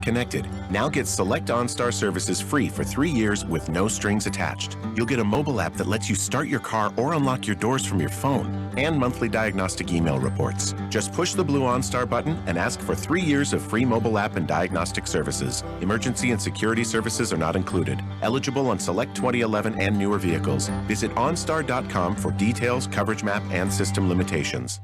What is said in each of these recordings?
Connected now gets select OnStar services free for 3 years with no strings attached. You'll get a mobile app that lets you start your car or unlock your doors from your phone, and monthly diagnostic email reports. Just push the blue OnStar button and ask for 3 years of free mobile app and diagnostic services. Emergency and security services are not included. Eligible on select 2011 and newer vehicles. Visit OnStar.com for details, coverage map, and system limitations.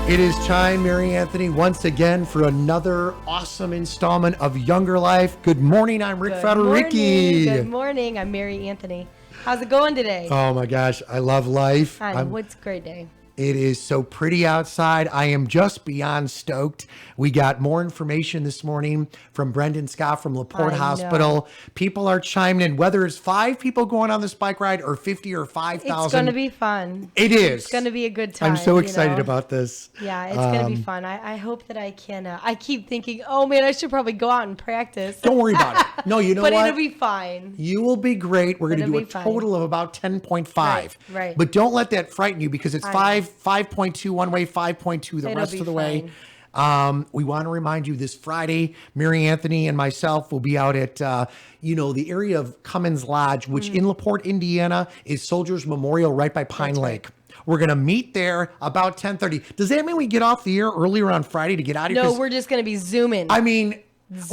It is time, Mary Anthony, once again for another awesome installment of Younger Life. Good morning, I'm Rick Federici. Good morning, I'm Mary Anthony. How's it going today? Oh my gosh, I love life. It's a great day. It is so pretty outside. I am just beyond stoked. We got more information this morning from Brendan Scott from LaPorte Hospital. People are chiming in, whether it's 5 people going on this bike ride or 50 or 5,000. It's going to be fun. It is. It's going to be a good time. I'm so excited about this. Yeah, it's going to be fun. I hope that I can. I keep thinking, oh man, I should probably go out and practice. Don't worry about it. No, you know but what? It'll be fine. You will be great. We're going to do a total of about 10.5. Right. But don't let that frighten you because it's 5.2 one way, 5.2 the rest of the way. We want to remind you this Friday, Mary Anthony and myself will be out at, the area of Cummins Lodge, which in LaPorte, Indiana, is Soldiers Memorial right by Pine Lake. We're going to meet there about 10:30. Does that mean we get off the air earlier on Friday to get out of here? No, we're just going to be zooming. I mean,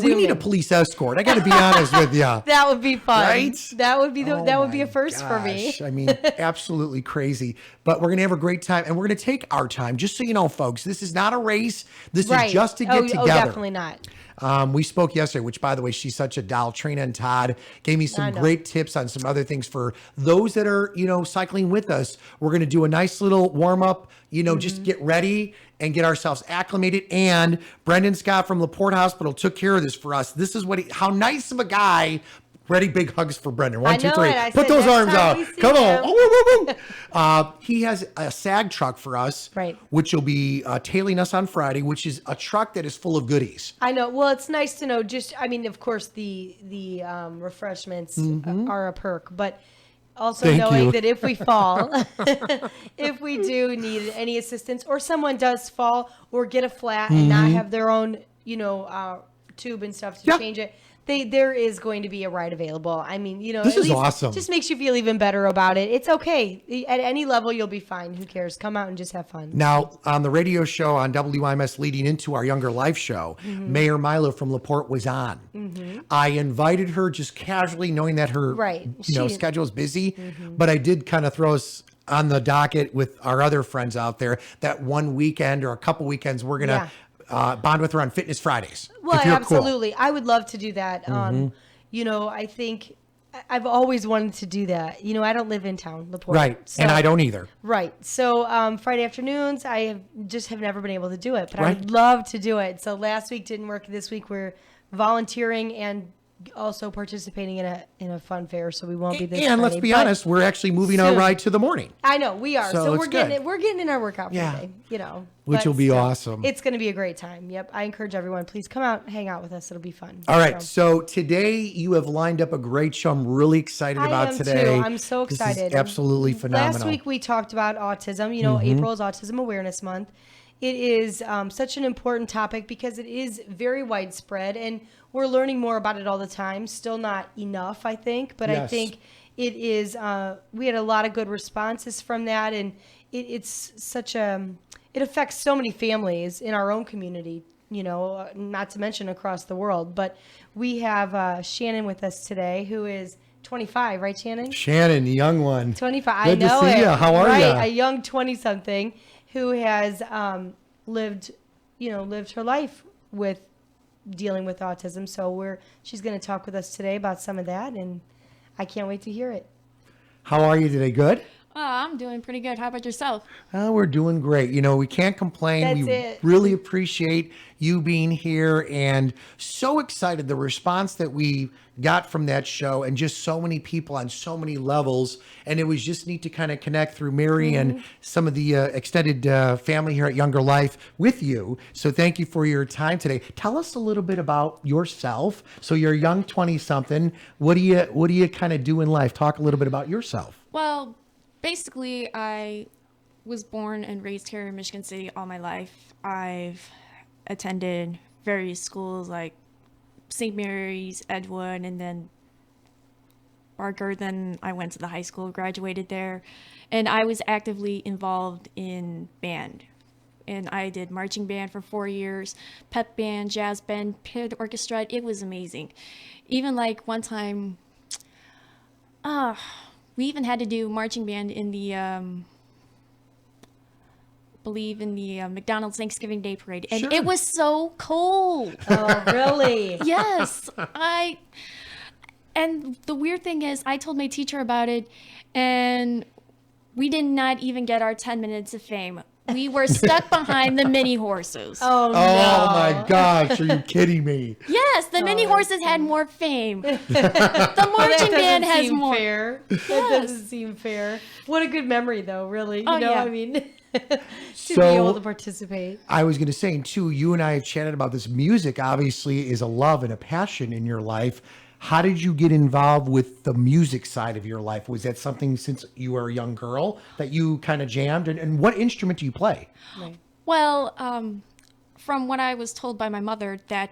we need a police escort. I got to be honest with you. That would be fun. Right? That would be that would be a first for me. I mean, absolutely crazy. But we're going to have a great time, and we're going to take our time. Just so you know, folks, this is not a race. This is just to get together. Oh, definitely not. We spoke yesterday, which, by the way, she's such a doll. Trina and Todd gave me some great tips on some other things for those that are, cycling with us. We're going to do a nice little warm up, just get ready and get ourselves acclimated. And Brendan Scott from LaPorte Hospital took care of this for us. This is how nice of a guy. Ready, big hugs for Brendan. 1, 2, 3. Put those arms out. Come on. He has a SAG truck for us, which will be tailing us on Friday, which is a truck that is full of goodies. I know. Well, it's nice to know. Of course, the refreshments are a perk, but also knowing that if we fall, if we do need any assistance, or someone does fall or get a flat and not have their own, tube and stuff to change it. There is going to be a ride available. I mean, this is awesome. Just makes you feel even better about it. It's okay. At any level, you'll be fine. Who cares? Come out and just have fun. Now, on the radio show on WIMS leading into our Younger Life show, Mayor Milo from LaPorte was on. I invited her just casually, knowing that her schedule is busy, but I did kind of throw us on the docket with our other friends out there that one weekend or a couple weekends we're going to bond with her on Fitness Fridays. Well, absolutely. Cool. I would love to do that. I think I've always wanted to do that. I don't live in town, LaPorte. Right. So, and I don't either. Right. So Friday afternoons, I have never been able to do it, but I would love to do it. So last week didn't work. This week we're volunteering and also participating in a fun fair, so we won't be this And Friday, let's be honest, we're actually moving our ride to the morning. I know we are, so we're getting in our workout for the day, which will be awesome. It's going to be a great time. Yep, I encourage everyone, please come out, hang out with us. It'll be fun. All right, so today you have lined up a great show. I'm really excited about today. Too. I'm so excited. This is absolutely phenomenal. Last week we talked about autism. April is Autism Awareness Month. It is such an important topic because it is very widespread, and we're learning more about it all the time. Still not enough, I think, but I think it is. We had a lot of good responses from that, and it's such a, it affects so many families in our own community, not to mention across the world. But we have Shannon with us today, who is 25, right, Shannon? Shannon, the young one. 25. Good I know to see it. you. How are right, you? a young 20-something who has lived her life with dealing with autism. So she's going to talk with us today about some of that, and I can't wait to hear it. How are you today? Good? I'm doing pretty good. How about yourself? We're doing great. We can't complain. That's it. Really appreciate you being here, and so excited the response that we got from that show, and just so many people on so many levels. And it was just neat to kind of connect through Mary and some of the extended family here at Younger Life with you. So thank you for your time today. Tell us a little bit about yourself. So you're a young 20-something. What do you kind of do in life? Talk a little bit about yourself. Well, basically, I was born and raised here in Michigan City all my life. I've attended various schools like St. Mary's, Edgewood, and then Barker. Then I went to the high school, graduated there, and I was actively involved in band. And I did marching band for 4 years, pep band, jazz band, pit orchestra. It was amazing. Even like one time, we even had to do marching band in the McDonald's Thanksgiving Day Parade, and Sure. it was so cold. Oh, really? Yes, and the weird thing is, I told my teacher about it, and we did not even get our 10 minutes of fame. We were stuck behind the mini horses. Oh, no. Oh my gosh, are you kidding me? Yes, the mini horses had more fame. The That marching band doesn't has seem more. fair. That doesn't seem fair. What a good memory, though, really. Oh, yeah. I mean, to be So- able to participate. I was going to say, too, you and I have chatted about this. Music obviously is a love and a passion in your life. How did you get involved with the music side of your life? Was that something since you were a young girl that you kind of jammed? And what instrument do you play? Right. Well, from what I was told by my mother, that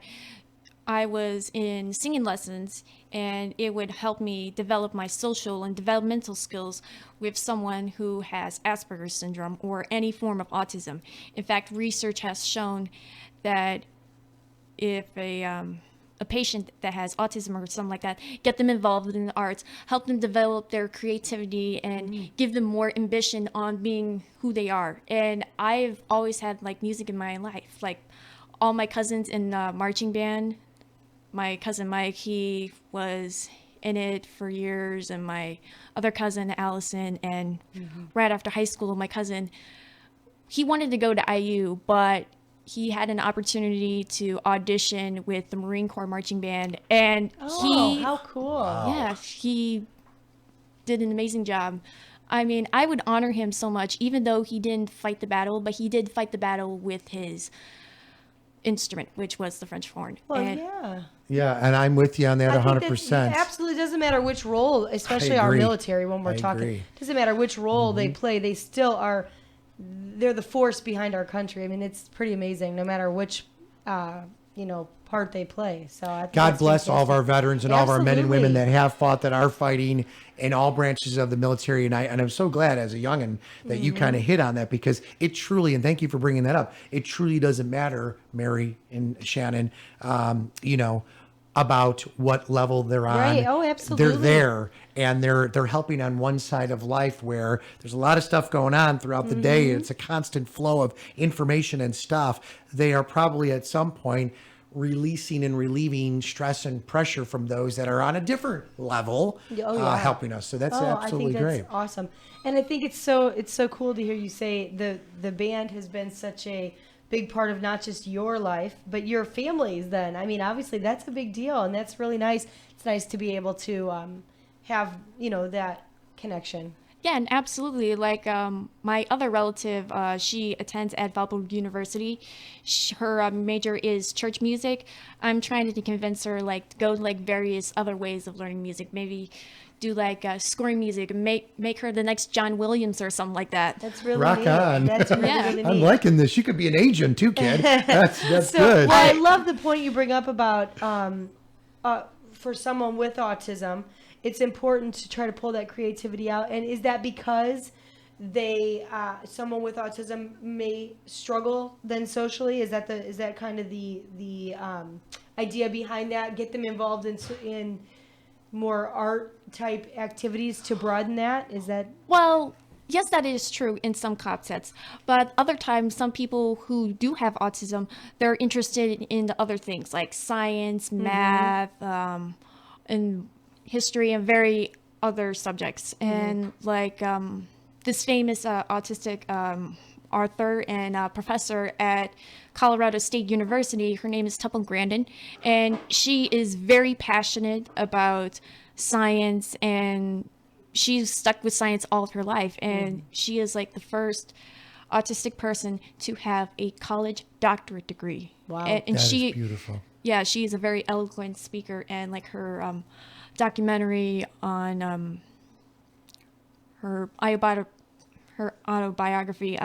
I was in singing lessons, and it would help me develop my social and developmental skills with someone who has Asperger's syndrome or any form of autism. In fact, research has shown that if a patient that has autism or something like that, get them involved in the arts, help them develop their creativity, and give them more ambition on being who they are. And I've always had like music in my life. Like all my cousins in marching band, my cousin Mike, he was in it for years, and my other cousin Allison, and right after high school, my cousin, he wanted to go to IU, but he had an opportunity to audition with the Marine Corps marching band, and Oh, how cool. yeah, he did an amazing job. I mean, I would honor him so much, even though he didn't fight the battle, but he did fight the battle with his instrument, which was the French horn. Well, And yeah. Yeah, and I'm with you on that I think 100%. that absolutely doesn't matter which role, especially our agree. military when we're I talking. agree. Doesn't matter which role they play, they still are. They're the force behind our country. I mean, it's pretty amazing, no matter which, part they play. So I think God that's bless all of our fantastic. veterans and all of our men and women Absolutely. that have fought, that are fighting in all branches of the military. And I'm so glad as a youngin' that you kind of hit on that, because it truly, and thank you for bringing that up, it truly doesn't matter, Mary and Shannon, about what level they're on. Right. Oh, absolutely. They're there, and they're helping on one side of life where there's a lot of stuff going on throughout the day. It's a constant flow of information and stuff. They are probably at some point releasing and relieving stress and pressure from those that are on a different level, Oh, yeah. helping us. So that's absolutely I think that's great. awesome. And I think it's so cool to hear you say the band has been such a big part of not just your life, but your family's then. I mean, obviously that's a big deal, and that's really nice. It's nice to be able to have, that connection. yeah, and absolutely. Like my other relative, she attends at Valpo University. Her major is church music. I'm trying to convince her to go various other ways of learning music. Maybe do scoring music, make her the next John Williams or something like that. That's really Rock neat. on. That's really, Yeah. really I'm neat. liking this. You could be an agent too, kid. That's So good. I love the point you bring up about for someone with autism, it's important to try to pull that creativity out. And is that because someone with autism may struggle then socially. Is that kind of the idea behind that? Get them involved in more art type activities to broaden that? Is that? Well, yes, that is true in some contexts, but other times, some people who do have autism, they're interested in the other things like science, math, and history, and very other subjects. And like this famous autistic author and professor at Colorado State University, her name is Temple Grandin, and she is very passionate about science, and she's stuck with science all of her life, and she is like the first autistic person to have a college doctorate degree. Wow. And That she is beautiful. yeah, she is a very eloquent speaker, and like her documentary on her autobiography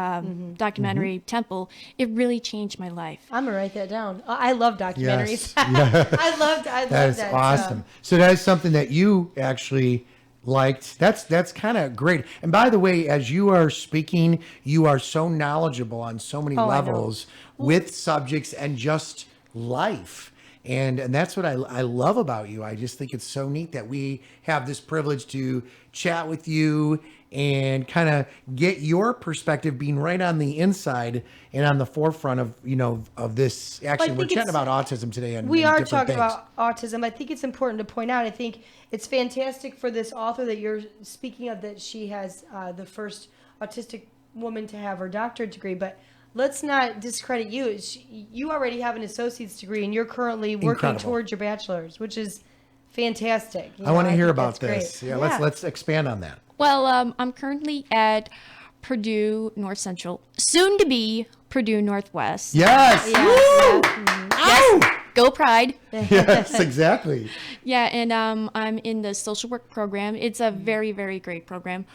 documentary Temple, it really changed my life. I'm gonna write that down. I love documentaries. Yes. Yeah. I love That is that. awesome. So that is something that you actually liked. That's kind of great. And by the way, as you are speaking, you are so knowledgeable on so many I know. levels with subjects and just life. And that's what I love about you. I just think it's so neat that we have this privilege to chat with you and kind of get your perspective, being right on the inside and on the forefront of, of this. Actually, we're think chatting it's- about autism today. And We are different talking things. about autism. I think it's important to point out. I think it's fantastic for this author that you're speaking of, that she has the first autistic woman to have her doctorate degree. But let's not discredit you. You already have an associate's degree, and you're currently working Incredible. towards your bachelor's, which is fantastic. I want to hear think about that's this. great. Yeah, let's expand on that. Well, I'm currently at Purdue North Central, soon to be Purdue Northwest. Yes. Yeah, Woo! yeah. Ow! Go Pride. Yes, exactly. Yeah, and I'm in the social work program. It's a very, very great program.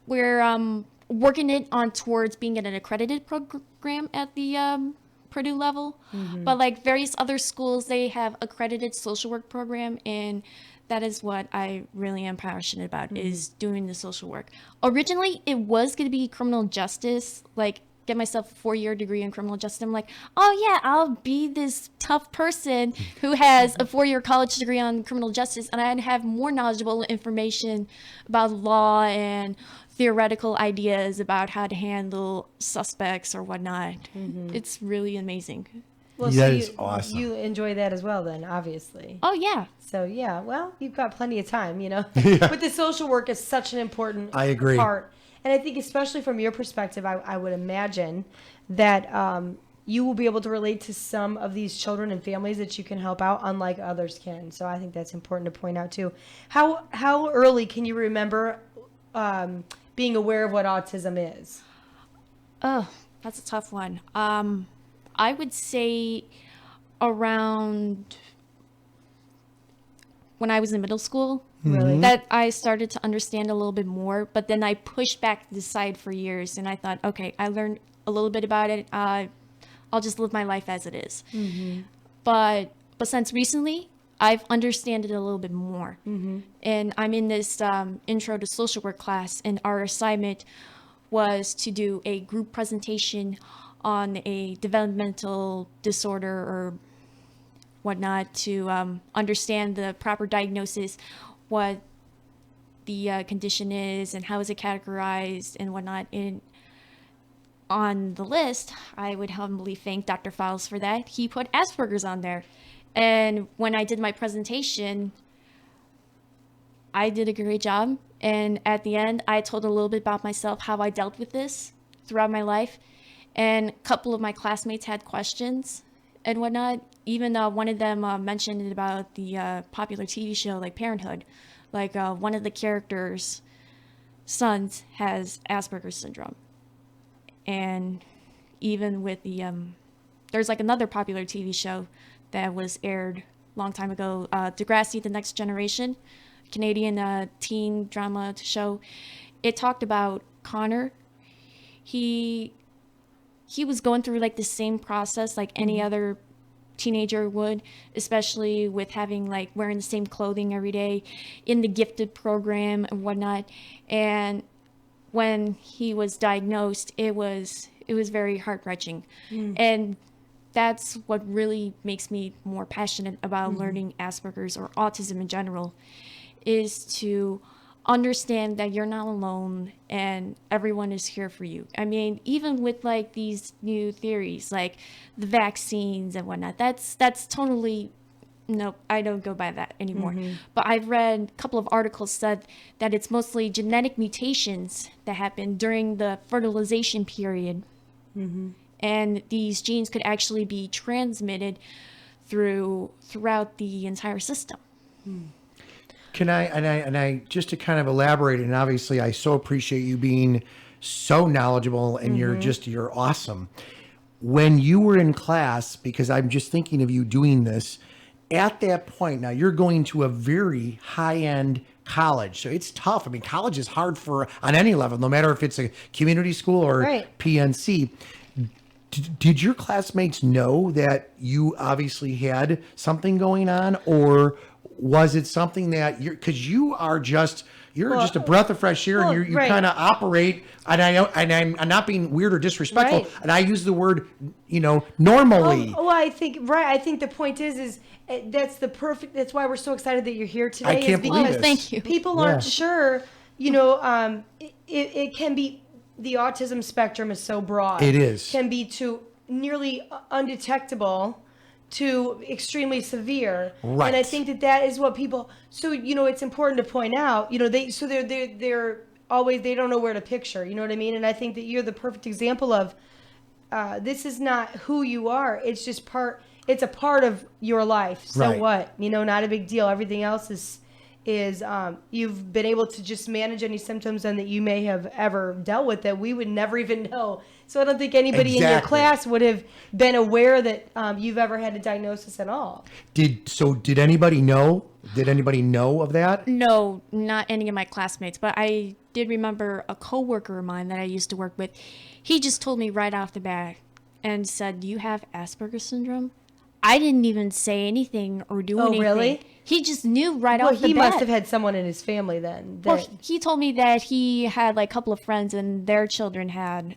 We're working it on towards being an accredited program at the Purdue level. But like various other schools, they have accredited social work program, and that is what I really am passionate about, is doing the social work. Originally, it was going to be criminal justice, like get myself a 4-year degree in criminal justice. I'm like, oh yeah, I'll be this tough person who has a 4-year college degree on criminal justice, and I'd have more knowledgeable information about law and theoretical ideas about how to handle suspects or whatnot. It's really amazing. Well, That so is awesome. You enjoy that as well, then, obviously. Oh yeah. So yeah, well, you've got plenty of time, But the social work is such an important I agree. part, and I think especially from your perspective, I would imagine that you will be able to relate to some of these children and families that you can help out, unlike others can. So I think that's important to point out too. How early can you remember being aware of what autism is? Oh, that's a tough one. I would say around when I was in middle school, Really? that I started to understand a little bit more, but then I pushed back to the side for years, and I thought, okay, I learned a little bit about it. I'll just live my life as it is. But since recently, I've understood it a little bit more. And I'm in this intro to social work class, and our assignment was to do a group presentation on a developmental disorder or whatnot, to understand the proper diagnosis, what the condition is, and how is it categorized and whatnot. And on the list, I would humbly thank Dr. Fowles for that. He put Asperger's on there. And when I did my presentation, I did a great job. And at the end, I told a little bit about myself, how I dealt with this throughout my life. And a couple of my classmates had questions and whatnot. Even one of them mentioned it about the popular TV show, like Parenthood. Like one of the characters' sons has Asperger's syndrome. And even with the, there's like another popular TV show that was aired a long time ago, Degrassi, The Next Generation, Canadian teen drama show. It talked about Connor. He was going through like the same process like any other teenager would, especially with having like wearing the same clothing every day in the gifted program and whatnot. And when he was diagnosed, it was very heart-wrenching. And that's what really makes me more passionate about learning Asperger's or autism in general, is to understand that you're not alone and everyone is here for you. I mean, even with like these new theories, like the vaccines and whatnot, that's totally, nope, I don't go by that anymore. But I've read a couple of articles said that it's mostly genetic mutations that happen during the fertilization period. And these genes could actually be transmitted throughout the entire system. Can I just to kind of elaborate, and obviously I so appreciate you being so knowledgeable, and you're awesome. When you were in class, because I'm just thinking of you doing this, at that point, now you're going to a very high-end college, so it's tough. I mean, college is hard on any level, no matter if it's a community school or PNC. Did your classmates know that you obviously had something going on, or was it something that because you're just a breath of fresh air, and you kind of operate, and I'm not being weird or disrespectful, and I use the word, normally. I think the point is that's that's why we're so excited that you're here today. I can't believe this. Thank you. People aren't sure, it can be, the autism spectrum is so broad. It is. Can be to nearly undetectable to extremely severe. Right. And I think that is what people, so, it's important to point out, they're always, they don't know where to picture, you know what I mean? And I think that you're the perfect example of, this is not who you are. It's just it's a part of your life. So what, not a big deal. Everything else is you've been able to just manage any symptoms and that you may have ever dealt with that we would never even know. So I don't think anybody in your class would have been aware that you've ever had a diagnosis at all. Did anybody know? Did anybody know of that? No, not any of my classmates, but I did remember a coworker of mine that I used to work with. He just told me right off the bat and said, "Do you have Asperger's syndrome?" I didn't even say anything or do anything. Oh, really? He just knew right off the bat. Well, he must have had someone in his family then. Well, he told me that he had like a couple of friends and their children had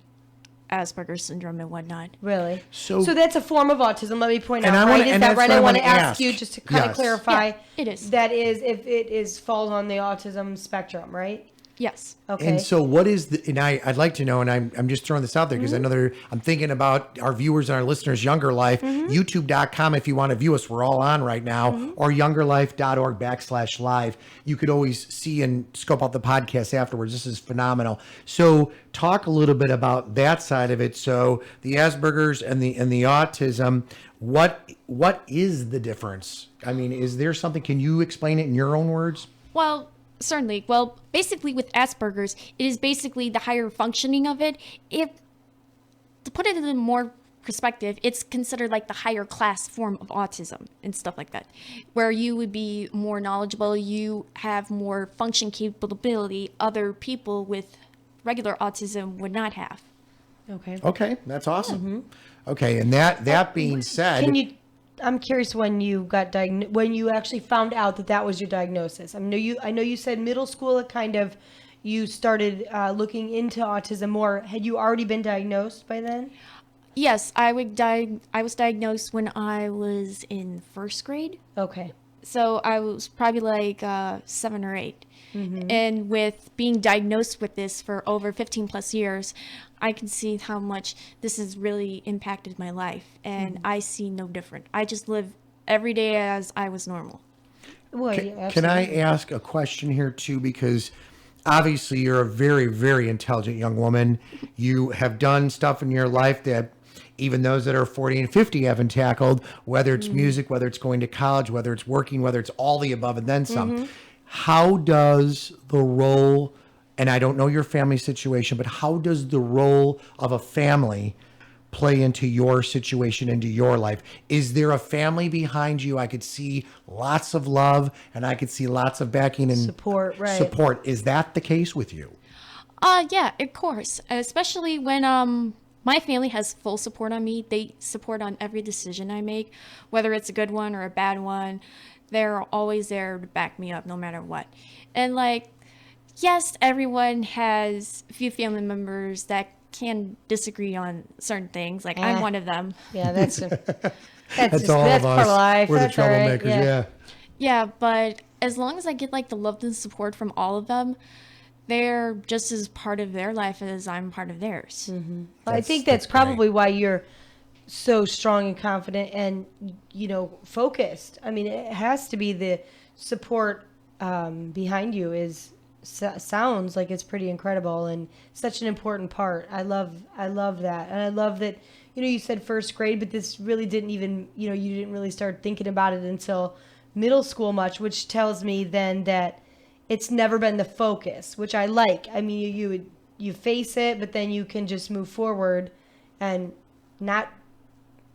Asperger's syndrome and whatnot. Really? So that's a form of autism. Let me point out, right? Is that right? I want to ask you just to kind of clarify. Yeah, it is. That is, if it falls on the autism spectrum, right? Yes. Okay. And so what is and I'd like to know, and I'm just throwing this out there because I know I'm thinking about our viewers and our listeners, Younger Life, youtube.com if you want to view us, we're all on right now, or youngerlife.org/live. You could always see and scope out the podcast afterwards. This is phenomenal. So talk a little bit about that side of it. So the Asperger's and the autism, what is the difference? I mean, is there something, can you explain it in your own words? Well, certainly. Well, basically with Asperger's, it is basically the higher functioning of it. To put it in more perspective, it's considered like the higher class form of autism and stuff like that, where you would be more knowledgeable, you have more function capability other people with regular autism would not have. Okay, that's awesome. Okay, and that being said, I'm curious when you got when you actually found out that was your diagnosis. I know you said middle school. You started looking into autism more. Had you already been diagnosed by then? Yes, I was diagnosed when I was in first grade. Okay. So I was probably like 7 or 8. And with being diagnosed with this for over 15 plus years, I can see how much this has really impacted my life. And I see no different. I just live every day as I was normal. Well, can I ask a question here too? Because obviously you're a very, very intelligent young woman. You have done stuff in your life that even those that are 40 and 50 haven't tackled, whether it's music, whether it's going to college, whether it's working, whether it's all the above and then some. How does the role, and I don't know your family situation, but how does the role of a family play into your situation, into your life? Is there a family behind you? I could see lots of love and I could see lots of backing and support, right? Support. Is that the case with you? Yeah, of course. Especially when my family has full support on me. They support on every decision I make, whether it's a good one or a bad one. They're always there to back me up no matter what. And like yes, everyone has a few family members that can disagree on certain things. Like I'm one of them. Yeah, that's That's all that's of part of us. life. We're the That's all right. troublemakers. Yeah. Yeah, but as long as I get like the love and support from all of them, they're just as part of their life as I'm part of theirs. I think that's great. probably why you're so strong and confident and focused. I mean, it has to be the support behind you is sounds like it's pretty incredible and such an important part. I love that, and I love that. You said first grade, but this really didn't even you didn't really start thinking about it until middle school much, which tells me then that it's never been the focus, which I like. I mean, you face it, but then you can just move forward and not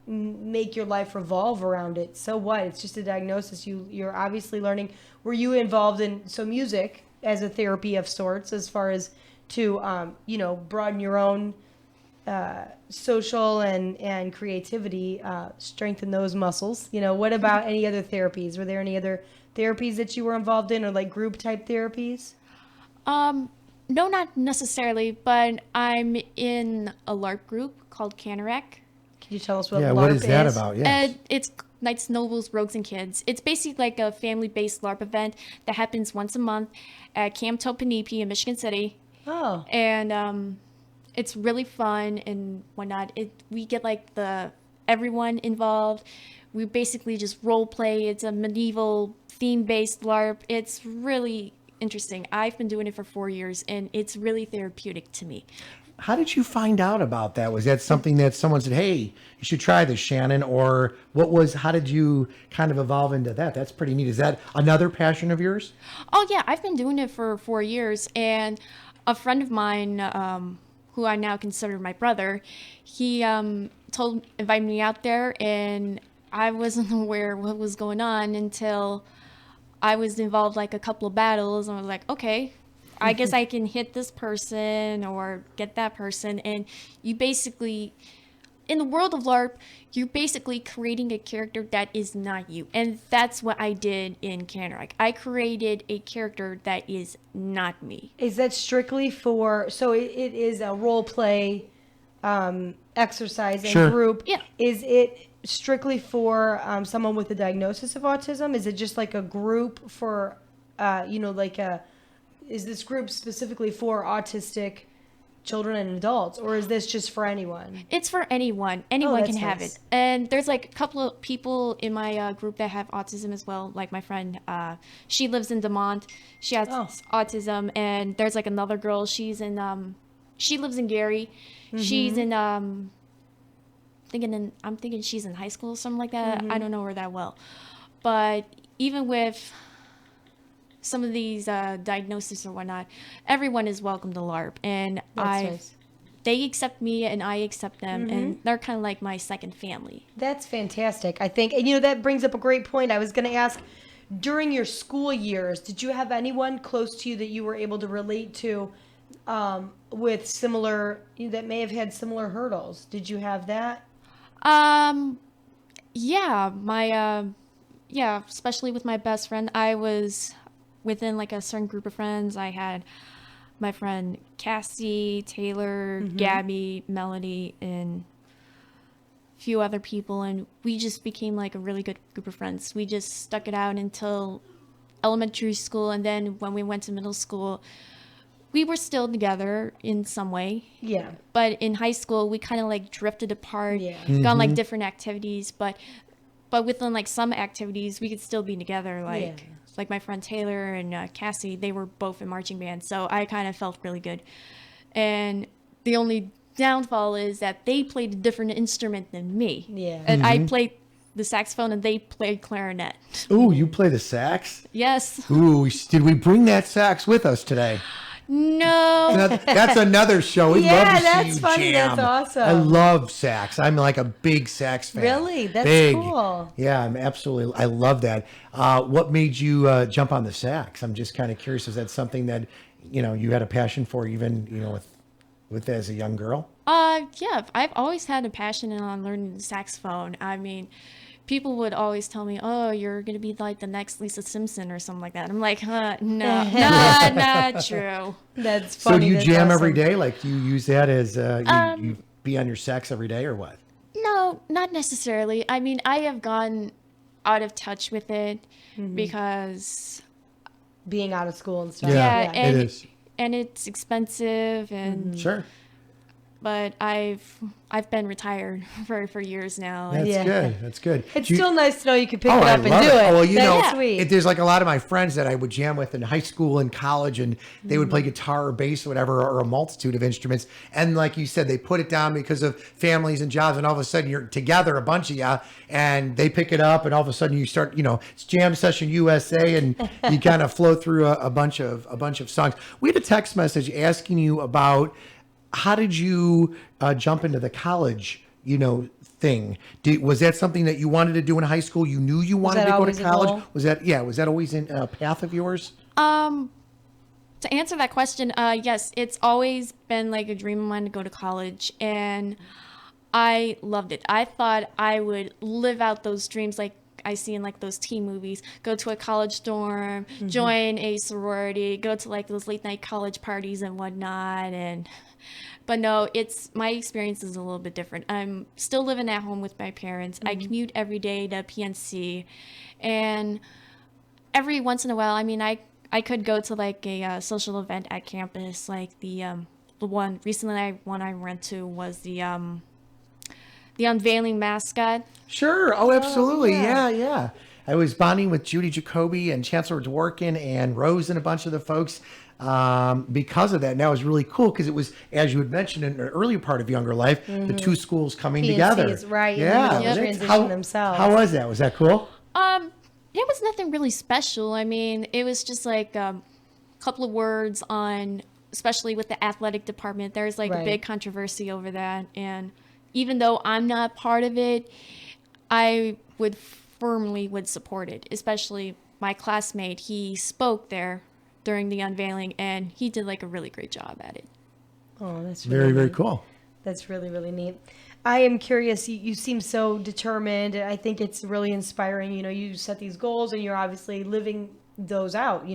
make your life revolve around it. So what? It's just a diagnosis. You're obviously learning. Were you involved in music as a therapy of sorts, as far as to broaden your own social and creativity, strengthen those muscles? What about any other therapies? Were there any other therapies that you were involved in, or like group type therapies? No, not necessarily, but I'm in a LARP group called Canorac. Can you tell us what Yeah. LARP What is that is? about? Yeah. It's Knights, Nobles, Rogues, and Kids. It's basically like a family-based LARP event that happens once a month at Camp Topanipi in Michigan City. Oh, And it's really fun and whatnot. We get like everyone involved. We basically just role play. It's a medieval theme-based LARP. It's really interesting. I've been doing it for 4 years, and it's really therapeutic to me. How did you find out about that? Was that something that someone said, "Hey, you should try this, Shannon"? Or how did you kind of evolve into that? That's pretty neat. Is that another passion of yours? Oh yeah, I've been doing it for 4 years, and a friend of mine, who I now consider my brother, he invited me out there, and I wasn't aware what was going on until I was involved like a couple of battles, and I was like, okay, I guess I can hit this person or get that person. And you basically, in the world of LARP, you're basically creating a character that is not you. And that's what I did in Canorac. I created a character that is not me. is that strictly for? So it is a role play exercise and Sure. group. Yeah. Is it strictly for someone with a diagnosis of autism? Is it just like a group for, is this group specifically for autistic children and adults, or is this just for anyone? It's for anyone. Anyone that's can have nice. it. And there's like a couple of people in my group that have autism as well. Like my friend, she lives in Demont. She has autism. And there's like another girl. She lives in Gary. She's in I'm thinking she's in high school, something like that. I don't know her that well. But even with some of these diagnoses or whatnot, everyone is welcome to LARP, and That's nice. they accept me and I accept them, and they're kind of like my second family. That's fantastic, I think. And that brings up a great point. I was going to ask, during your school years, did you have anyone close to you that you were able to relate to with similar, that may have had similar hurdles? Did you have that? Yeah, especially with my best friend, I was within like a certain group of friends. I had my friend Cassie, Taylor, Gabby, Melody, and a few other people, and we just became like a really good group of friends. We just stuck it out until elementary school, and then when we went to middle school, we were still together in some way. Yeah. But in high school, we kind of like drifted apart, Yeah. gone like different activities, but within like some activities, we could still be together. Like my friend Taylor and Cassie, they were both in marching band, so I kind of felt really good. And the only downfall is that they played a different instrument than me. Yeah. And I played the saxophone and they played clarinet. Ooh, you play the sax? Yes. Ooh, did we bring that sax with us today? No. That's another show. We'd Yeah, love to see that's you funny. jam. That's awesome. I love sax. I'm like a big sax fan. Really? That's big. cool. Yeah, I love that. What made you jump on the sax? I'm just kind of curious. Is that something that you had a passion for, even with as a young girl? Yeah, I've always had a passion on learning the saxophone. I mean, people would always tell me, "Oh, you're gonna be like the next Lisa Simpson or something like that." I'm like, no, not true. That's So funny. you That's jam awesome. every day? Like, do you use that as you be on your sax every day or what? No, not necessarily. I mean, I have gone out of touch with it because Being out of school and stuff. Yeah, and it is. and it's expensive and Sure. but I've been retired for years now. That's Yeah. good. That's good. It's Do you- still nice to know you can pick it I up and love do it. it. Oh, well, you know, That's sweet. there's like a lot of my friends that I would jam with in high school and college, and they would play guitar or bass or whatever, or a multitude of instruments. And like you said, they put it down because of families and jobs, and all of a sudden you're together, a bunch of you, and they pick it up, and all of a sudden you start, it's Jam Session USA, and you kind of flow through a bunch of songs. We had a text message asking you about how did you jump into the college, thing? Was that something that you wanted to do in high school? You knew you wanted that to go to always a college? goal? Was that always in a path of yours? To answer that question, yes, it's always been like a dream of mine to go to college, and I loved it. I thought I would live out those dreams like I see in like those teen movies, go to a college dorm, join a sorority, go to like those late night college parties and whatnot. But no, my experience is a little bit different. I'm still living at home with my parents. I commute every day to PNC, and every once in a while, I mean, I could go to like a social event at campus, like the one recently I went to was the unveiling mascot. Sure. Oh, absolutely. yeah. Yeah. I was bonding with Judy Jacoby and Chancellor Dworkin and Rose and a bunch of the folks because of that. And that was really cool because it was, as you had mentioned in an earlier part of Younger Life, the two schools coming together. is right in the Yeah. middle of That's- transition themselves. How was that? Was that cool? It was nothing really special. I mean, it was just like a couple of words on, especially with the athletic department. There's like a Right. big controversy over that. And even though I'm not part of it, I firmly would support it, especially my classmate. He spoke there during the unveiling, and he did like a really great job at it. Oh, that's really Very, very neat. cool. That's really, really neat. I am curious. You seem so determined, and I think it's really inspiring. You set these goals, and you're obviously living those out.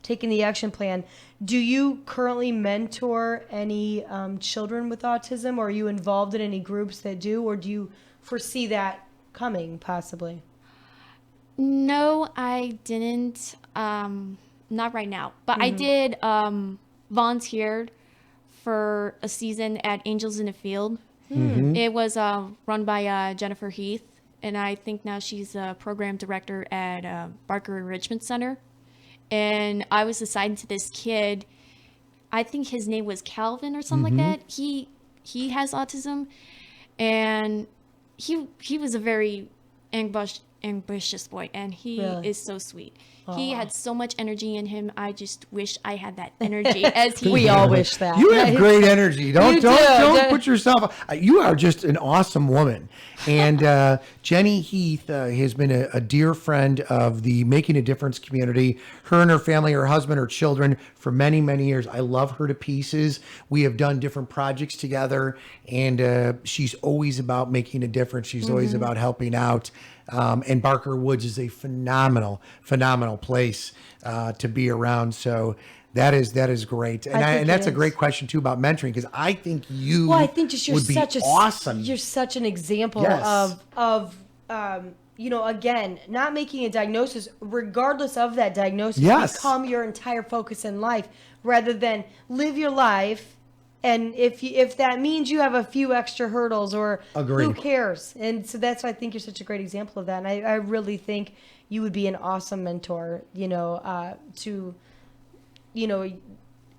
Taking the action plan. Do you currently mentor any children with autism, or are you involved in any groups that do, or do you foresee that coming possibly? No, I didn't. Not right now, but I did volunteered for a season at Angels in the Field. It was run by Jennifer Heath, and I think now she's a program director at Barker Enrichment Center. And I was assigned to this kid. I think his name was Calvin or something like that. He has autism, and he was a very ambitious boy, and he Really? is so sweet. He had so much energy in him. I just wish I had that energy as he We all wish that. You have great energy. Don't You don't do. put yourself. You are just an awesome woman. And Jenny Heath has been a dear friend of the Making a Difference community. Her and her family, her husband, her children, for many, many years. I love her to pieces. We have done different projects together, and she's always about making a difference. She's always about helping out. And Barker Woods is a phenomenal place to be around. So that is great, and that's a great question too about mentoring, because I think you. Well, I think just you're would be such awesome. You're such an example Yes. of again, not making a diagnosis, regardless of that diagnosis, Yes. become your entire focus in life, rather than live your life. And if that means you have a few extra hurdles, or who Agreed. cares? And so that's why I think you're such a great example of that. And I really think you would be an awesome mentor, to,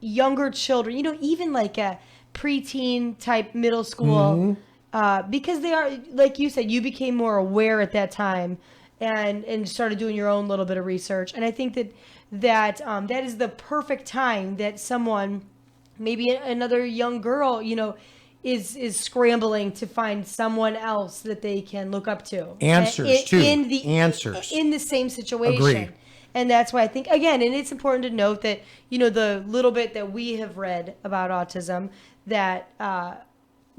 younger children, even like a preteen type middle school, because they are, like you said, you became more aware at that time and started doing your own little bit of research. And I think that is the perfect time that someone, maybe another young girl, is scrambling to find someone else that they can look up to. Answers, too. Answers. In the same situation. Agreed. And that's why I think, again, and it's important to note that, the little bit that we have read about autism, that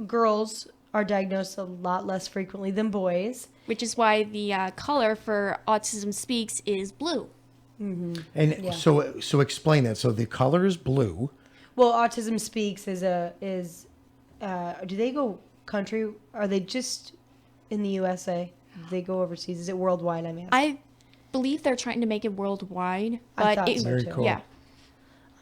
girls are diagnosed a lot less frequently than boys. Which is why the color for Autism Speaks is blue. And so explain that. So the color is blue. Well, Autism Speaks is do they go country? Are they just in the USA? Do they go overseas? Is it worldwide? I mean, I believe they're trying to make it worldwide. But I thought so, Very too. cool. Yeah.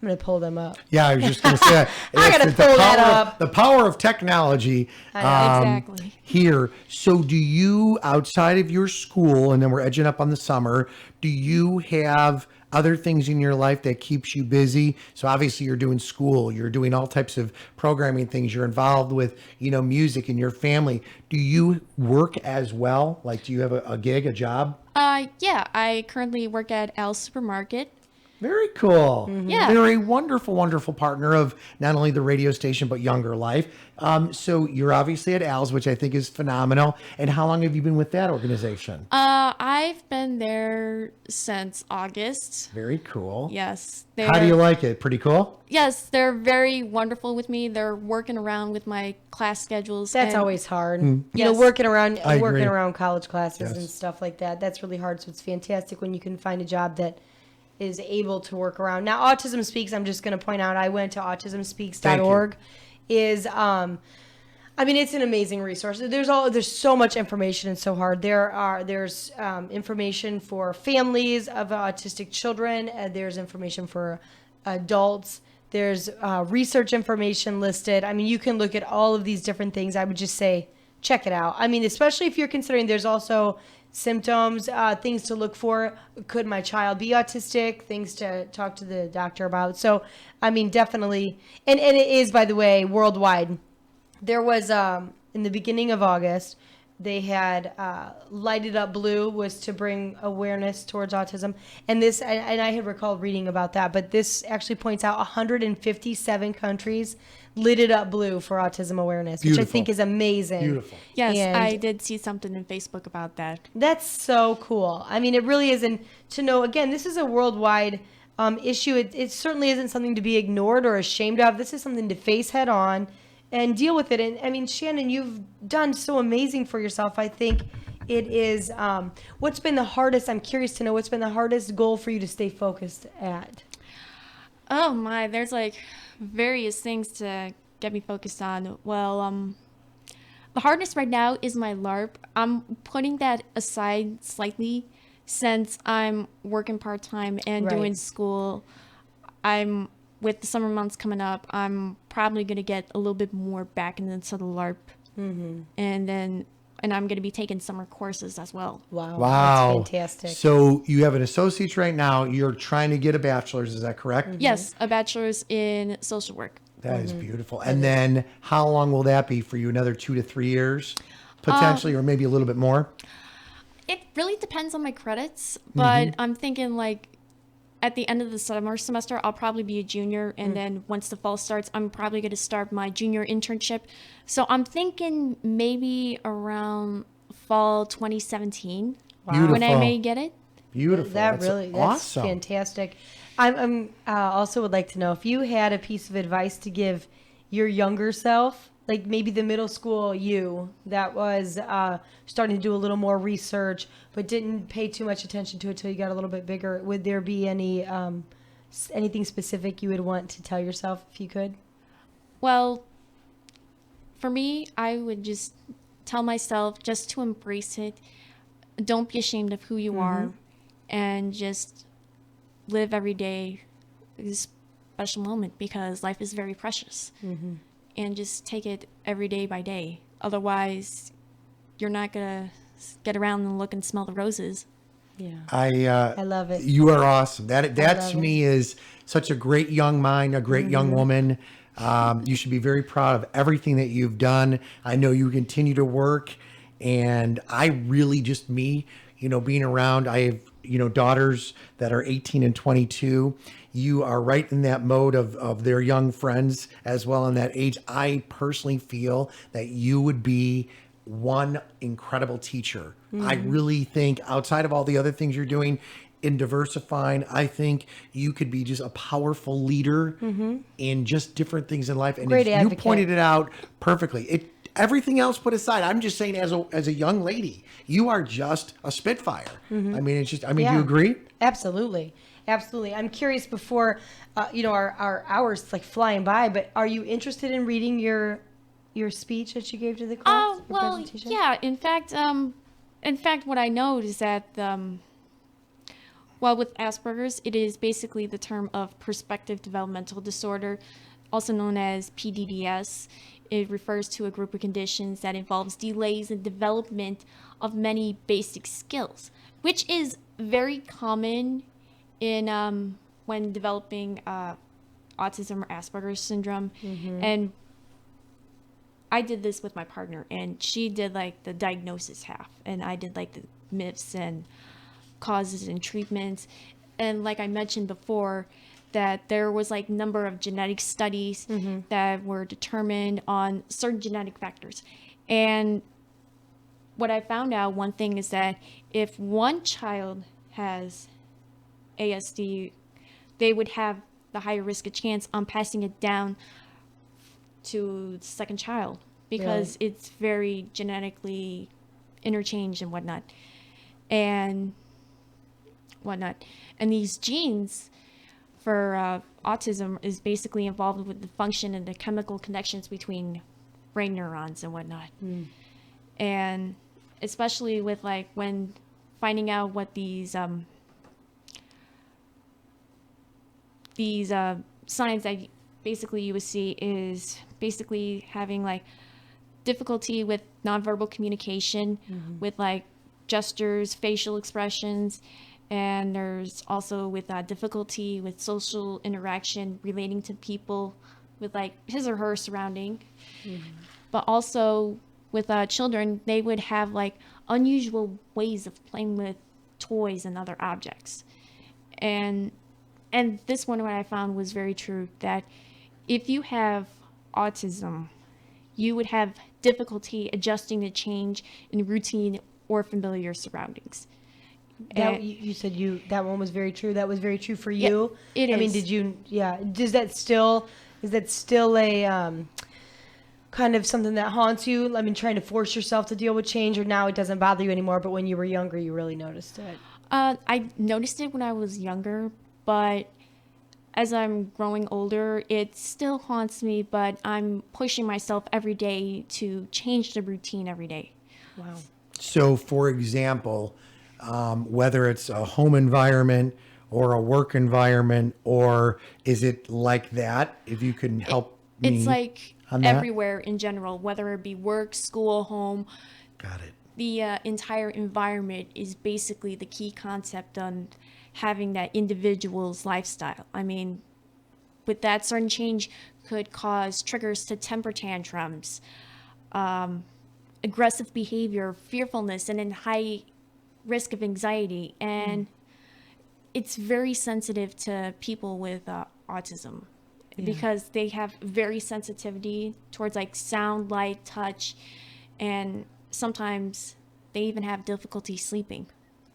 I'm going to pull them up. Yeah, I was just going to say that. I gotta It's pull that power, up. The power of technology. Exactly. Here. So do you, outside of your school, and then we're edging up on the summer, do you have other things in your life that keeps you busy? So obviously you're doing school, you're doing all types of programming things, you're involved with, music in your family. Do you work as well? Like, do you have a gig, a job? Yeah, I currently work at Al's Supermarket. Very cool. Yeah. They're a wonderful, wonderful partner of not only the radio station, but Younger Life. So you're obviously at Al's, which I think is phenomenal. And how long have you been with that organization? I've been there since August. Very cool. Yes. How do you like it? Pretty cool? Yes, they're very wonderful with me. They're working around with my class schedules. That's and- always hard. Yes. Working around I agree. college classes Yes. and stuff like that. That's really hard. So it's fantastic when you can find a job that is able to work around. Now, Autism Speaks, I'm just going to point out, I went to autismspeaks.org. Is it's an amazing resource. There's so much information and so hard. There's information for families of autistic children. There's information for adults. There's research information listed. I mean, you can look at all of these different things. I would just say check it out. I mean, especially if you're considering, there's also symptoms, things to look for. Could my child be autistic? Things to talk to the doctor about. So, I mean, definitely. And it is, by the way, worldwide. There was, in the beginning of August, they had Lighted Up Blue was to bring awareness towards autism. And I had recalled reading about that, but this actually points out 157 countries lit it up blue for autism awareness, which I think is amazing. Beautiful. Yes, And I did see something in Facebook about that. that's so cool. I mean, it really is. And to know, again, this is a worldwide issue. It certainly isn't something to be ignored or ashamed of. This is something to face head on and deal with it. And I mean, Shannon, you've done so amazing for yourself. I think it is, what's been the hardest, I'm curious to know, what's been the hardest goal for you to stay focused at? Oh my, there's like various things to get me focused on. Well, the hardest right now is my LARP. I'm putting that aside slightly since I'm working part-time and Right. doing school. With the summer months coming up, I'm probably going to get a little bit more back into the LARP. Mm-hmm. And I'm going to be taking summer courses as well. Wow. Wow. That's fantastic. So you have an associate's right now. You're trying to get a bachelor's. Is that correct? Yes, a bachelor's in social work. That is beautiful. And then how long will that be for you? Another 2 to 3 years, potentially, or maybe a little bit more? It really depends on my credits, but I'm thinking like at the end of the summer semester, I'll probably be a junior. And then once the fall starts, I'm probably going to start my junior internship. So I'm thinking maybe around fall 2017 when I Beautiful. may get it. Beautiful. That's awesome. fantastic. I'm also would like to know if you had a piece of advice to give your younger self, like maybe the middle school you that was starting to do a little more research but didn't pay too much attention to it till you got a little bit bigger. Would there be anything specific you would want to tell yourself if you could? Well, for me, I would just tell myself just to embrace it. Don't be ashamed of who you are, and just live every day as a special moment, because life is very precious. And just take it every day by day. Otherwise, you're not going to get around and look and smell the roses. Yeah. I love it. You are awesome. That love to me is such a great young mind, a great young woman. You should be very proud of everything that you've done. I know you continue to work, and I really just being around. I have daughters that are 18 and 22. You are right in that mode of their young friends as well in that age. I personally feel that you would be one incredible teacher. I really think outside of all the other things you're doing in diversifying, I think you could be just a powerful leader in just different things in life. And Great you advocate. pointed it out perfectly. everything else put aside, I'm just saying as a young lady, you are just a spitfire. I mean, it's just, I mean, do you agree? Absolutely. Absolutely. I'm curious before, our hours like flying by, but are you interested in reading your speech that you gave to the class? Oh, well, yeah. In fact, what I know is that, well, with Asperger's, it is basically the term of perspective developmental disorder, also known as PDDS. It refers to a group of conditions that involves delays in development of many basic skills, which is very common in when developing autism or Asperger's syndrome. And I did this with my partner, and she did like the diagnosis half, and I did like the myths and causes and treatments. And like I mentioned before, that there was like number of genetic studies that were determined on certain genetic factors. And what I found out, one thing is that if one child has ASD, they would have the higher risk of chance on passing it down to the second child, because it's very genetically interchanged and whatnot. And these genes for autism is basically involved with the function and the chemical connections between brain neurons and whatnot. And especially with like when finding out what these signs that basically you would see is basically having like difficulty with nonverbal communication, with like gestures, facial expressions, and there's also with difficulty with social interaction, relating to people with like his or her surrounding. But also with children, they would have like unusual ways of playing with toys and other objects. And this one, what I found was very true, that if you have autism, you would have difficulty adjusting to change in routine or familiar surroundings. That you said that one was very true. That was very true for you. Yeah, it is. I mean, did you? Yeah. Is that still a kind of something that haunts you? I mean, trying to force yourself to deal with change, or now it doesn't bother you anymore? But when you were younger, you really noticed it. I noticed it when I was younger, but as I'm growing older, it still haunts me. But I'm pushing myself every day to change the routine every day. Wow. So, for example, whether it's a home environment or a work environment, or is it like that? If you can help me. It's like on that? everywhere in general, whether it be work, school, home. Got it. The entire environment is basically the key concept on having that individual's lifestyle. I mean, with that, certain change could cause triggers to temper tantrums, aggressive behavior, fearfulness, and in high risk of anxiety. And it's very sensitive to people with autism, because they have very sensitivity towards like sound, light, touch, and sometimes they even have difficulty sleeping.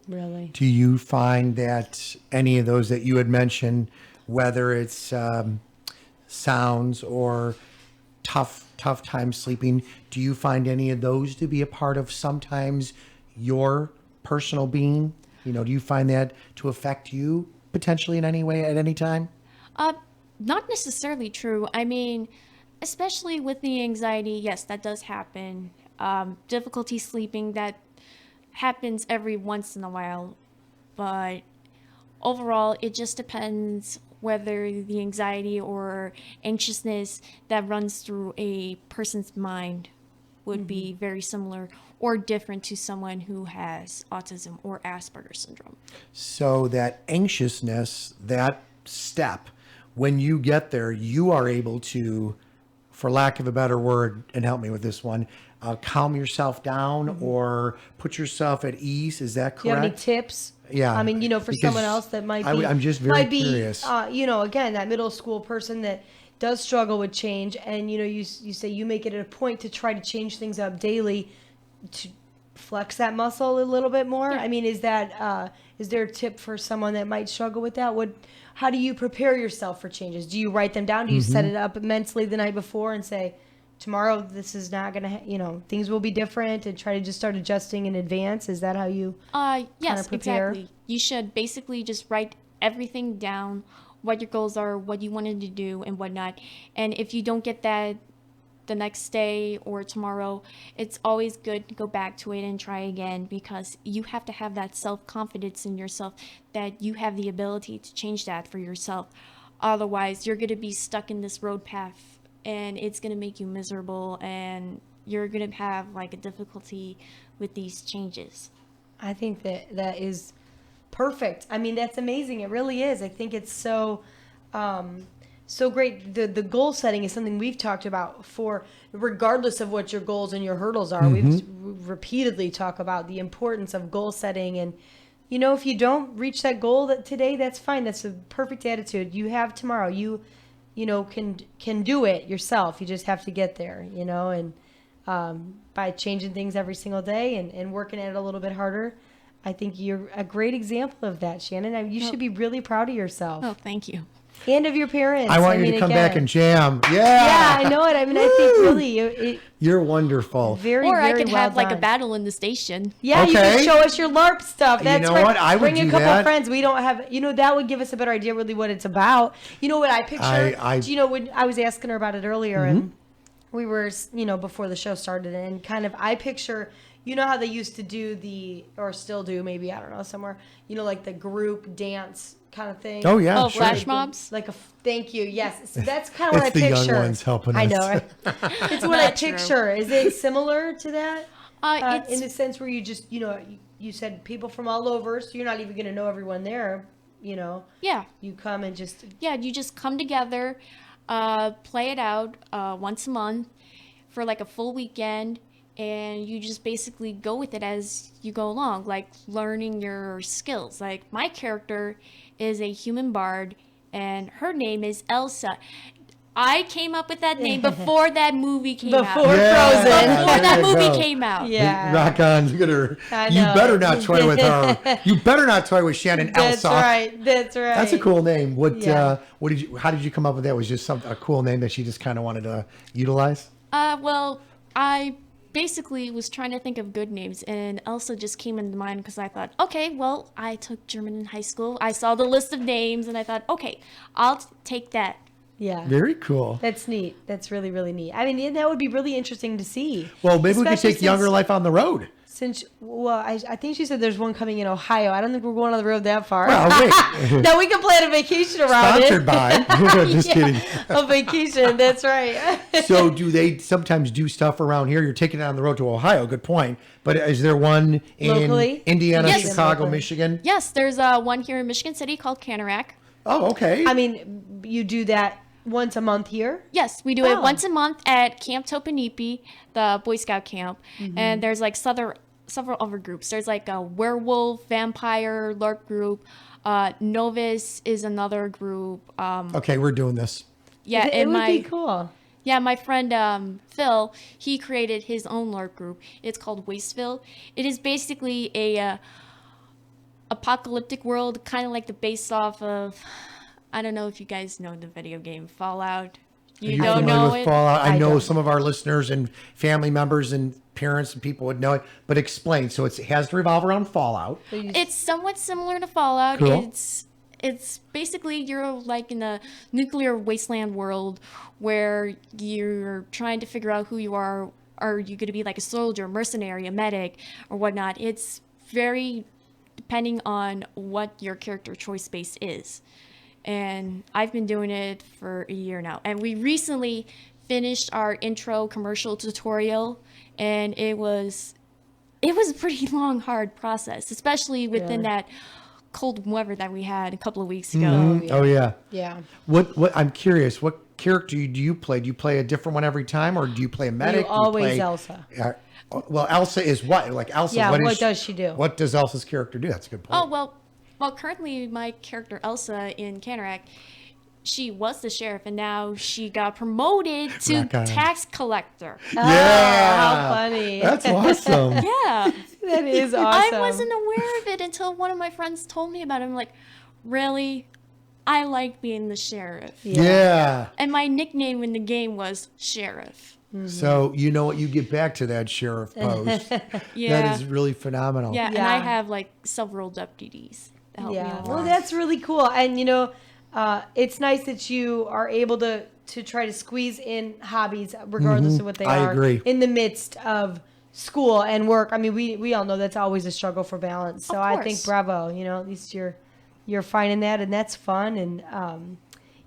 Really? Do you find that any of those that you had mentioned, whether it's sounds or tough time sleeping, do you find any of those to be a part of sometimes your personal being? You know, do you find that to affect you potentially in any way at any time? Not necessarily true. I mean, especially with the anxiety, yes, that does happen. Difficulty sleeping, that happens every once in a while. But overall, it just depends whether the anxiety or anxiousness that runs through a person's mind would be very similar or different to someone who has autism or Asperger's syndrome. So that anxiousness, that step, when you get there, you are able to, for lack of a better word, and help me with this one, calm yourself down or put yourself at ease. Is that correct? Do you have any tips? Yeah. I mean, for because someone else that might be, I'm just very curious. Again, that middle school person that does struggle with change, and you say you make it a point to try to change things up daily to flex that muscle a little bit more. I mean, is there a tip for someone that might struggle with that? How do you prepare yourself for changes? Do you write them down? Do you set it up mentally the night before and say, tomorrow this is not going to, things will be different, and try to just start adjusting in advance? Is that how you yes, prepare? exactly. You should basically just write everything down, what your goals are, what you wanted to do, and whatnot. And if you don't get that the next day or tomorrow, it's always good to go back to it and try again, because you have to have that self-confidence in yourself that you have the ability to change that for yourself. Otherwise, you're going to be stuck in this road path, and it's going to make you miserable, and you're going to have like a difficulty with these changes. I think that is perfect. I mean, that's amazing. It really is. I think it's so great. The goal setting is something we've talked about for, regardless of what your goals and your hurdles are. We've repeatedly talked about the importance of goal setting. And, if you don't reach that goal today, that's fine. That's a perfect attitude. You have tomorrow. You can do it yourself. You just have to get there, and by changing things every single day and working at it a little bit harder. I think you're a great example of that, Shannon. You should be really proud of yourself. Oh, thank you. And of your parents. I want you to come back and jam. Yeah. Yeah, I know it. I mean, I think really you're wonderful. Very, or very I could well have like done. a battle in the station. Yeah, Okay. you can show us your LARP stuff. That's know right. what? I would Bring do a couple that. friends. We don't have, that would give us a better idea really what it's about. You know what I picture? Do you know when I was asking her about it earlier, and we were, before the show started, and kind of I picture, how they used to do or still do, maybe, I don't know, somewhere, like the group dance kind of thing. Oh, yeah. Oh, sure. flash mobs? Thank you. Yes. So that's kind of what I It's the picture. young ones helping us. I know. Right? It's what I Not true. picture. Is it similar to that? It's In the sense where you just, you said people from all over, so you're not even going to know everyone there, yeah. You come and just... Yeah, you just come together, play it out once a month for like a full weekend, and you just basically go with it as you go along, like learning your skills. Like my character is a human bard, and her name is Elsa. I came up with that name before that movie came out. Before Frozen. Before that There you movie go. came out. Yeah. Rock on. Look at her. I You know. better not toy with her. You better not toy with Shannon That's Elsa. right. That's right. That's a cool name. Yeah. How did you come up with that? Was just a cool name that she just kind of wanted to utilize? Well, I basically was trying to think of good names, and Elsa just came into mind because I thought, okay, well, I took German in high school. I saw the list of names, and I thought, okay, I'll take that. Yeah. Very cool. That's neat. That's really, really neat. I mean, that would be really interesting to see. Well, maybe we could Especially take Younger Life on the road. I think she said there's one coming in Ohio. I don't think we're going on the road that far. Well, wait. No, we can plan a vacation around Sponsored it. by. Just kidding. A vacation. That's right. So do they sometimes do stuff around here? You're taking it on the road to Ohio. Good point. But is there one in Locally? Indiana, Yes. Chicago, Locally. Michigan? Yes, there's one here in Michigan City called Canarak. Oh, okay. I mean, you do that once a month here? Yes, we do Oh. it once a month at Camp Topanipi, the Boy Scout camp. And there's like several other groups. There's like a werewolf, vampire, LARP group. Novice is another group. Okay, we're doing this. Yeah, It and would be cool. Yeah, my friend Phil, he created his own LARP group. It's called Wasteville. It is basically a apocalyptic world, kind of like the base off of, I don't know if you guys know the video game Fallout. Are You you don't familiar know with it? Fallout? I I know don't. some of our listeners and family members and parents and people would know it, but explain. So it has to revolve around Fallout. It's somewhat similar to Fallout. Cool. It's basically you're like in a nuclear wasteland world where you're trying to figure out who you are. Are you going to be like a soldier, mercenary, a medic, or whatnot? It's very depending on what your character choice space is. And I've been doing it for a year now. And we recently finished our intro commercial tutorial, and it was a pretty long, hard process, especially within that cold weather that we had a couple of weeks ago. Mhm. Oh yeah. Yeah. What I'm curious, what character do you play? Do you play a different one every time, or do you play a medic? Do you always play- Elsa. Well, Elsa is what? Like Elsa, Yeah, what what does she do? What does Elsa's character do? That's a good point. Oh, well, currently my character Elsa in Canarak, she was the sheriff, and now she got promoted to Rock on. tax collector. yeah. How funny. That's awesome. Yeah. That is awesome. I wasn't aware of it until one of my friends told me about it. I'm like, really? I like being the sheriff. Yeah. And my nickname in the game was Sheriff. So you know what you get back to that sheriff post. Yeah. That is really phenomenal. Yeah, and I have like several deputies that help me Yeah, out. well, that's really cool. And it's nice that you are able to try to squeeze in hobbies, regardless of what they I are, agree. in the midst of school and work. I mean, we all know that's always a struggle for balance. So Of I think course. bravo. At least you're finding that, and that's fun. And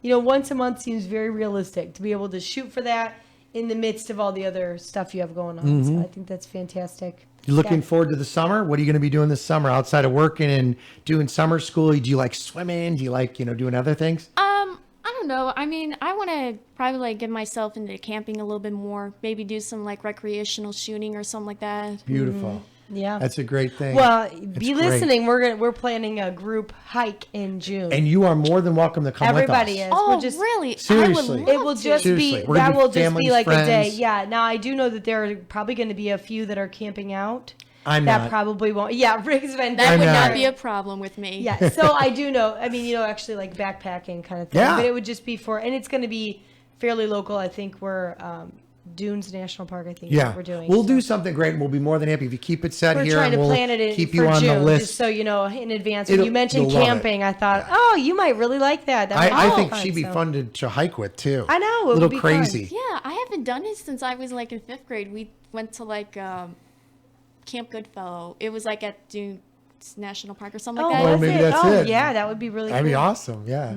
once a month seems very realistic to be able to shoot for that in the midst of all the other stuff you have going on. So I think that's fantastic. You looking Yeah. forward to the summer? What are you going to be doing this summer outside of working and doing summer school? Do you like swimming? Do you like, doing other things? I don't know. I mean, I want to probably like get myself into camping a little bit more. Maybe do some like recreational shooting or something like that. Beautiful. Yeah. That's a great thing. Well, It's be great. listening. We're planning a group hike in June. And you are more than welcome to come Everybody with us. is. Oh, We're just, really? Seriously. I would It love will to. just Seriously. be We're gonna that be will just family, be like a day. friends. Yeah. Now I do know that there are probably going to be a few that are camping out. I'm that not. probably won't. Yeah, Rick's been. That I'm would not. not be a problem with me. Yeah. So I do know. I mean, actually like backpacking kind of thing. Yeah. But it would just be and it's going to be fairly local. I think we're Dunes National Park. I think is Yeah. what we're doing. We'll so. do something great, and we'll be more than happy if you keep it set We're here. trying and to we'll plan it keep for you on June, the list. just so you know in advance. When you mentioned you'll love it. camping, I thought, oh, you might really like that. I think she'd be fun to hike with too. I know, it A would little be fun. crazy. Yeah, I haven't done it since I was like in 5th grade. We went to like Camp Goodfellow. It was like at Dunes National Park or something like that. Well, was maybe it? that's oh, it. yeah, that would be really That'd cool. be awesome. Yeah.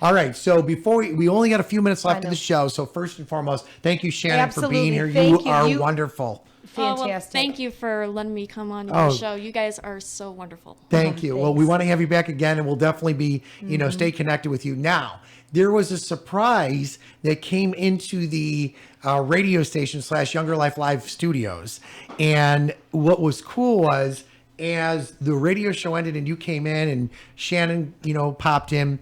All right. So before we only got a few minutes left of know. the show. So first and foremost, thank you, Shannon, for being Absolutely. here. Thank You you. are You- wonderful. Oh, Fantastic. well, thank you for letting me come on Oh. your show. You guys are so wonderful. Thank you. Well, we want to have you back again, and we'll definitely be, stay connected with you. Now, there was a surprise that came into the radio station / Younger Life Live studios. And what was cool was as the radio show ended and you came in and Shannon, popped in,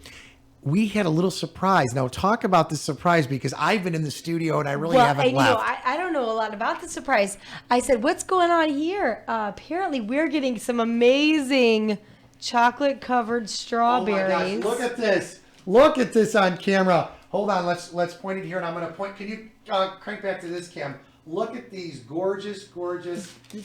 we had a little surprise. Now, talk about this surprise because I've been in the studio and I really haven't and, left. I don't know a lot about the surprise. I said, what's going on here? Apparently, we're getting some amazing chocolate-covered strawberries. Oh my gosh, look at this. Look at this on camera. Hold on, let's point it here and I'm going to point. Can you crank back to this cam? Look at these gorgeous,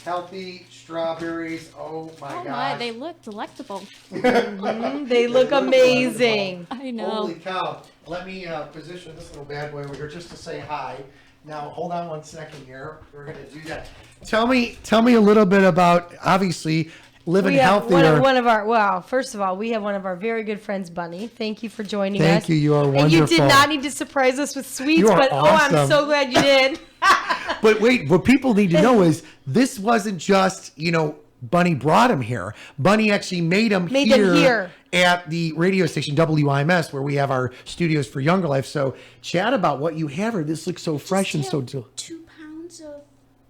healthy strawberries. Oh my Oh gosh. my, they look delectable. They look amazing. I know. Holy cow. Let me position this little bad boy over here just to say hi. Now, hold on one second here. We're going to do that. Tell me a little bit about, obviously, living We have healthier. one of our, first of all, we have one of our very good friends, Bunny. Thank you for joining us. Thank you. You are And you did wonderful. not need to surprise us with sweets, You are but I'm awesome. so glad you did. But wait, what people need to know is this wasn't just, Bunny brought him here. Bunny actually made them here at the radio station WIMS, where we have our studios for Younger Life. So chat about what you have here. This looks so fresh and so 2 pounds of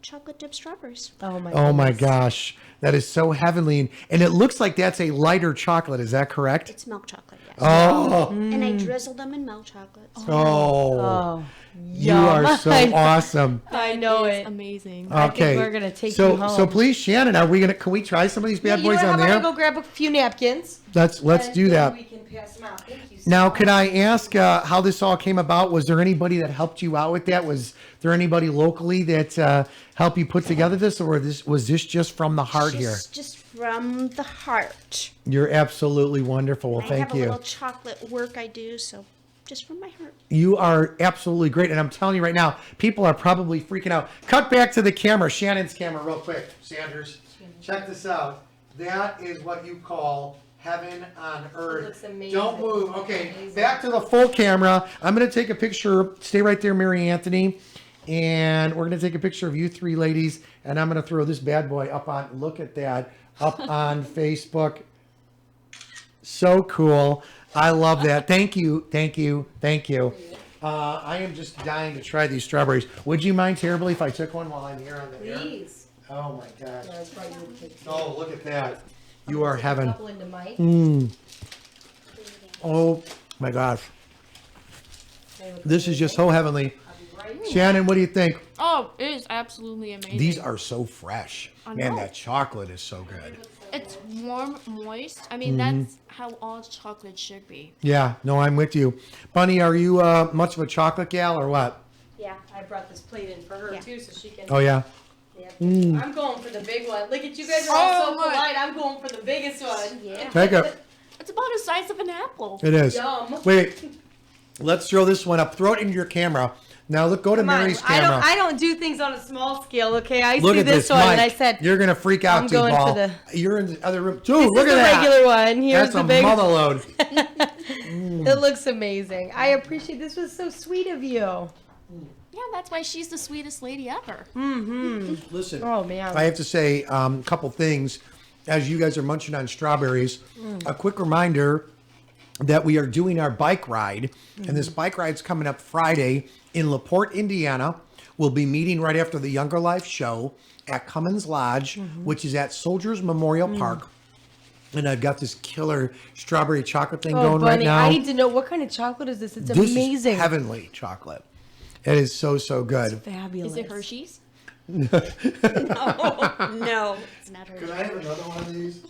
chocolate dipped strawberries. Oh my Oh my goodness. gosh. That is so heavenly. And it looks like that's a lighter chocolate. Is that correct? It's milk chocolate, yes. Oh, And I drizzle them in milk chocolate. oh, you yum. are so awesome. I know It's it. amazing. I think Okay. we're gonna take so, you home. So please, Shannon, can we try some of these bad You know boys what? How on about there? I go grab a few napkins? Let's and do then that. We can pass them out. Thank you so Now, much. could I ask how this all came about? Was there anybody that helped you out with that? Was there anybody locally that helped you put together this, or was this just from the heart here? Just from the heart. You're absolutely wonderful. Well, I thank have a you. little chocolate work I do, so just from my heart. You are absolutely great, and I'm telling you right now, people are probably freaking out. Cut back to the camera, Shannon's camera, real quick. Sanders, check this out. That is what you call heaven on earth. looks amazing. Don't move. Okay, Amazing. back to the full camera. I'm going to take a picture. Stay right there, Mary Anthony. And we're going to take a picture of you three ladies, and I'm going to throw this bad boy up on, look at that, up on Facebook. So cool. I love that. Thank you. I am just dying to try these strawberries. Would you mind terribly if I took one while I'm here on the air? Please. Oh my gosh. I thought you would take Oh, look at that. You are heaven. a couple into Mike. Oh my gosh. This is just so heavenly. Shannon, what do you think? Oh, it is absolutely amazing. These are so fresh. I Man, know. that chocolate is so good. It's warm, moist. I mean, that's how all chocolate should be. Yeah, no, I'm with you. Bunny, are you much of a chocolate gal or what? Yeah, I brought this plate in for her Yeah. too, so she can. Oh yeah. Yeah. I'm going for the big one. Look at you guys are all so polite. I'm going for the biggest one. Yeah. Take it. It's about the size of an apple. It is. Yum. Wait. Let's throw this one up. Throw it into your camera. Now look. Go to Come on. Mary's camera. I don't do things on a small scale. Okay, I Look see at this this, one, Mike. and I said, You're gonna freak out, I'm going Duval. for the- You're in the other room too. "This Look is at the that. regular one. Here's That's the a big." mother load. It looks amazing. I appreciate this. Was so sweet of you. Yeah, that's why she's the sweetest lady ever. Listen. Oh man. I have to say a couple things as you guys are munching on strawberries. A quick reminder that we are doing our bike ride, and this bike ride's coming up Friday in LaPorte, Indiana. We'll be meeting right after the Younger Life show at Cummins Lodge, which is at Soldiers Memorial Park. And I've got this killer strawberry chocolate thing going right Bunny, now. I need to know what kind of chocolate is this. It's This amazing. is heavenly chocolate. It is so good. Fabulous. Is it Hershey's? No, it's not her. Can I have another one of these?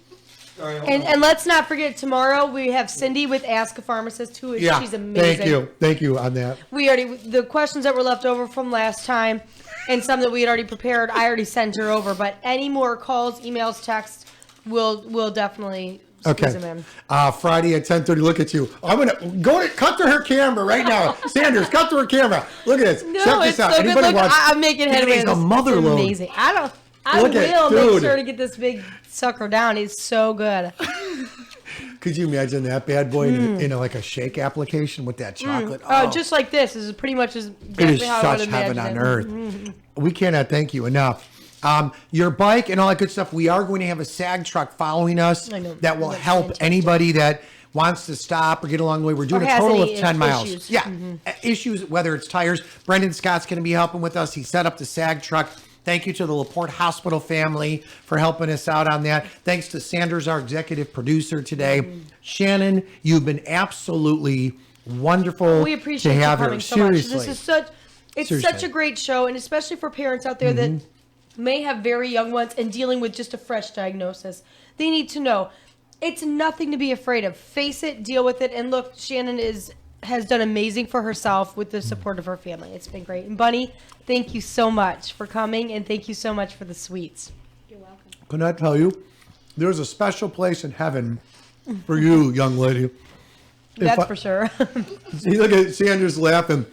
Sorry, And let's not forget tomorrow we have Cindy with Ask a Pharmacist who is she's amazing. Thank you on that. We already the questions that were left over from last time and some that we had already prepared, I already sent her over. But any more calls, emails, texts, we'll definitely squeeze them in. Friday at 10:30. Look at you. I'm gonna cut to her camera right now. Sanders, cut to her camera. Look at this. No, Check it's this out. so good. Anybody Look, watch? I'm making headway. He's a mother It's load. amazing. I Look at- will make dude. sure to get this big sucker down. He's so good. Could you imagine that bad boy in like a shake application with that chocolate? Oh, just like this. This is pretty much it exactly is how I would such heaven on imagine it. earth. We cannot thank you enough. Your bike and all that good stuff. We are going to have a SAG truck following us I know. that will That's help fantastic. anybody that wants to stop or get along the way. We're doing Or a has total of any 10 miles. issues. Yeah, issues, whether it's tires. Brendan Scott's going to be helping with us. He set up the SAG truck. Thank you to the LaPorte Hospital family for helping us out on that. Thanks to Sanders, our executive producer today. Shannon, you've been absolutely wonderful We appreciate to you have coming her. so Seriously. much. It's such Seriously. a great show, and especially for parents out there that may have very young ones and dealing with just a fresh diagnosis. They need to know it's nothing to be afraid of. Face it, deal with it, and look, Shannon has done amazing for herself with the support of her family. It's been great. And Bunny, thank you so much for coming, and thank you so much for the sweets. You're welcome. Can I tell you, there's a special place in heaven for you, young lady. That's I- for sure. See, look at Sanders laughing.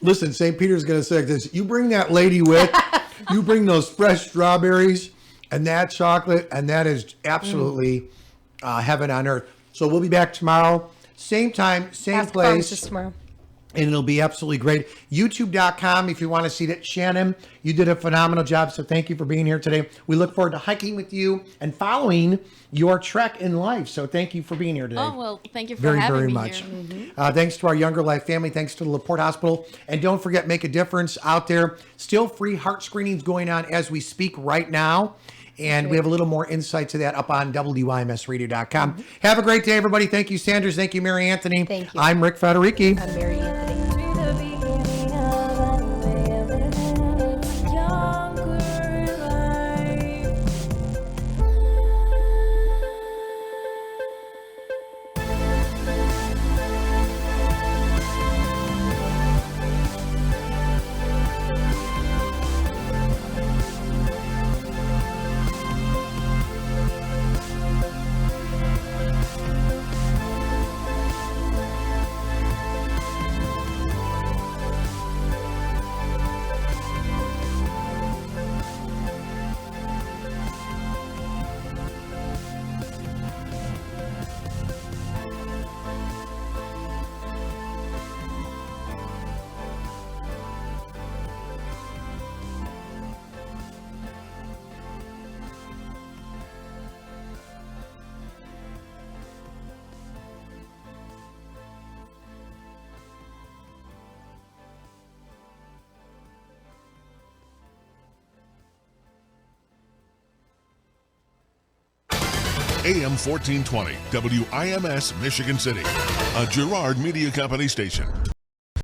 Listen, St. Peter's going to say this. You bring that lady with, you bring those fresh strawberries and that chocolate, and that is absolutely heaven on earth. So we'll be back tomorrow. Same time, same Ask the place. pharmacist tomorrow. And it'll be absolutely great. YouTube.com if you want to see that. Shannon, you did a phenomenal job. So thank you for being here today. We look forward to hiking with you and following your trek in life. So thank you for being here today. Oh, well, thank you for Very, having very me much. here. Thanks to our Younger Life family. Thanks to the LaPorte Hospital. And don't forget, make a difference out there. Still free heart screenings going on as we speak right now. And we have a little more insight to that up on WIMSradio.com. Have a great day, everybody. Thank you, Sanders. Thank you, Mary Anthony. Thank you. I'm Rick Federici. I'm Mary Anthony. AM 1420, WIMS, Michigan City, a Girard Media Company station.